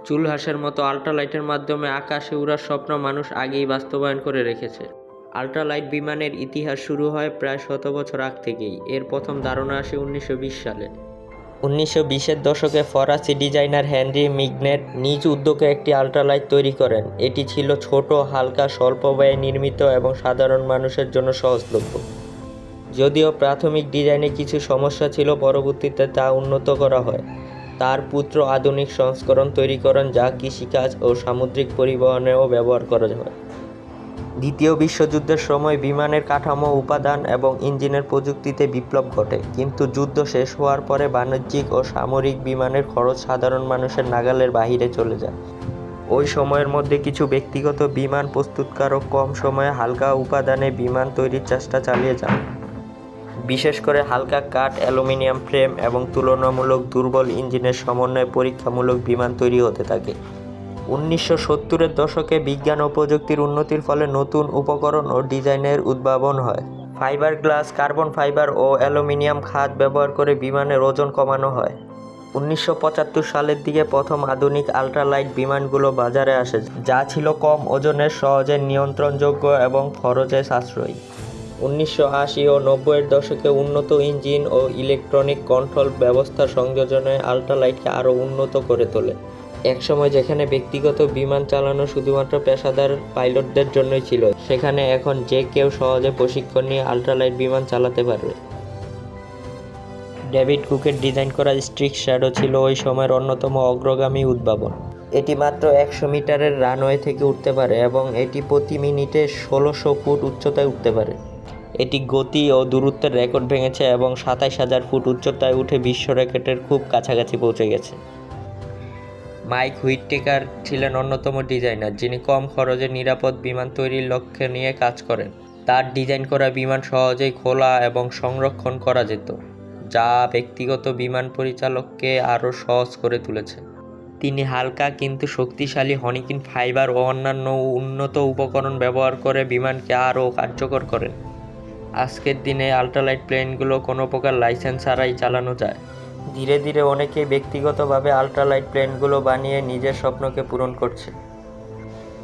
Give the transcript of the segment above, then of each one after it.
জুলহাসের মতো আল্ট্রালাইটের মাধ্যমে আকাশে উড়ার স্বপ্ন মানুষ আগেই বাস্তবায়ন করে রেখেছে। আল্ট্রালাইট বিমানের ইতিহাস শুরু হয় প্রায় 100 বছর আগ থেকেই। এর প্রথম ধারণা আসে 1920 সালে। 1920-এর দশকে ফরাসি ডিজাইনার হেনরি মিগনেট নিজ উদ্যোগে একটি আল্ট্রালাইট তৈরি করেন। এটি ছিল ছোট, হালকা, স্বল্প ব্যয়ে নির্মিত এবং সাধারণ মানুষের জন্য সহজলভ্য। যদিও প্রাথমিক ডিজাইনে কিছু সমস্যা ছিল, পরবর্তীতে তা উন্নত করা হয়। তার পুত্র আধুনিক সংস্করণ তৈরি করেন যা কৃষিকাজ ও সামুদ্রিক পরিবহনেও ব্যবহার করা হয়। দ্বিতীয় বিশ্বযুদ্ধের সময় বিমানের কাঠামো, উপাদান এবং ইঞ্জিনের প্রযুক্তিতে বিপ্লব ঘটে, কিন্তু যুদ্ধ শেষ হওয়ার পরে বাণিজ্যিক ও সামরিক বিমানের খরচ সাধারণ মানুষের নাগালের বাইরে চলে যায়। ওই সময়ের মধ্যে কিছু ব্যক্তিগত বিমান প্রস্তুতকারক কম সময়ে হালকা উপাদানে বিমান তৈরির চেষ্টা চালিয়ে যান। বিশেষ করে হালকা কাঠ, অ্যালুমিনিয়াম ফ্রেম এবং তুলনামূলক দুর্বল ইঞ্জিনের সমন্বয়ে পরীক্ষামূলক বিমান তৈরি হতে থাকে। 1970-এর দশকে বিজ্ঞান ও প্রযুক্তির উন্নতির ফলে নতুন উপকরণ ও ডিজাইনের উদ্ভাবন হয়। ফাইবার গ্লাস, কার্বন ফাইবার ও অ্যালুমিনিয়াম খাদ ব্যবহার করে বিমানের ওজন কমানো হয়। 1975 সালের দিকে প্রথম আধুনিক আল্ট্রালাইট বিমানগুলো বাজারে আসে, যা ছিল কম ওজনের, সহজে নিয়ন্ত্রণযোগ্য এবং খরচে সাশ্রয়ী। 1980 ও 90-এর দশকে উন্নত ইঞ্জিন ও ইলেকট্রনিক কন্ট্রোল ব্যবস্থার সংযোজনে আল্ট্রালাইটকে আরও উন্নত করে তোলে। একসময় যেখানে ব্যক্তিগত বিমান চালানো শুধুমাত্র পেশাদার পাইলটদের জন্যই ছিল, সেখানে এখন যে কেউ সহজে প্রশিক্ষণ নিয়ে আল্ট্রালাইট বিমান চালাতে পারবে। ডেভিড কুকের ডিজাইন করা স্ট্রিক শ্যাডো ছিল ওই সময়ের অন্যতম অগ্রগামী উদ্ভাবন। এটি মাত্র 100 মিটারের রানওয়ে থেকে উঠতে পারে এবং এটি প্রতি মিনিটে 1600 ফুট উচ্চতায় উঠতে পারে। এটি গতি ও দূরত্বের রেকর্ড ভেঙেছে এবং 27,000 ফুট উচ্চতায় উঠে বিশ্ব রেকর্ডের খুব কাছাকাছি পৌঁছে গেছে। মাইক হুইটেকার ছিলেন অন্যতম ডিজাইনার, যিনি কম খরচে নিরাপদ বিমান তৈরির লক্ষ্য নিয়ে কাজ করেন। তার ডিজাইন করা বিমান সহজেই খোলা এবং সংরক্ষণ করা যেত, যা ব্যক্তিগত বিমান পরিচালককে আরও সহজ করে তুলেছে। তিনি হালকা কিন্তু শক্তিশালী হনিকিন ফাইবার ও অন্যান্য উন্নত উপকরণ ব্যবহার করে বিমানকে আরও কার্যকর করেন। আজকের দিনে আল্ট্রালাইট প্লেনগুলো কোনো প্রকার লাইসেন্স ছাড়াই চালানো যায়। ধীরে ধীরে অনেকেই ব্যক্তিগতভাবে আল্ট্রালাইট প্লেনগুলো বানিয়ে নিজের স্বপ্নকে পূরণ করছে।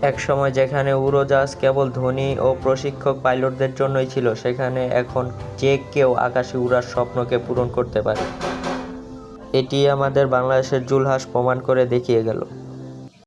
এক সময় যেখানে উড়োজাহাজ কেবল ধনী ও প্রশিক্ষক পাইলটদের জন্যই ছিল, সেখানে এখন যে কেউ আকাশে উড়ার স্বপ্নকে পূরণ করতে পারে। এটি আমাদের বাংলাদেশের জুলহাস প্রমাণ করে দেখিয়ে গেল।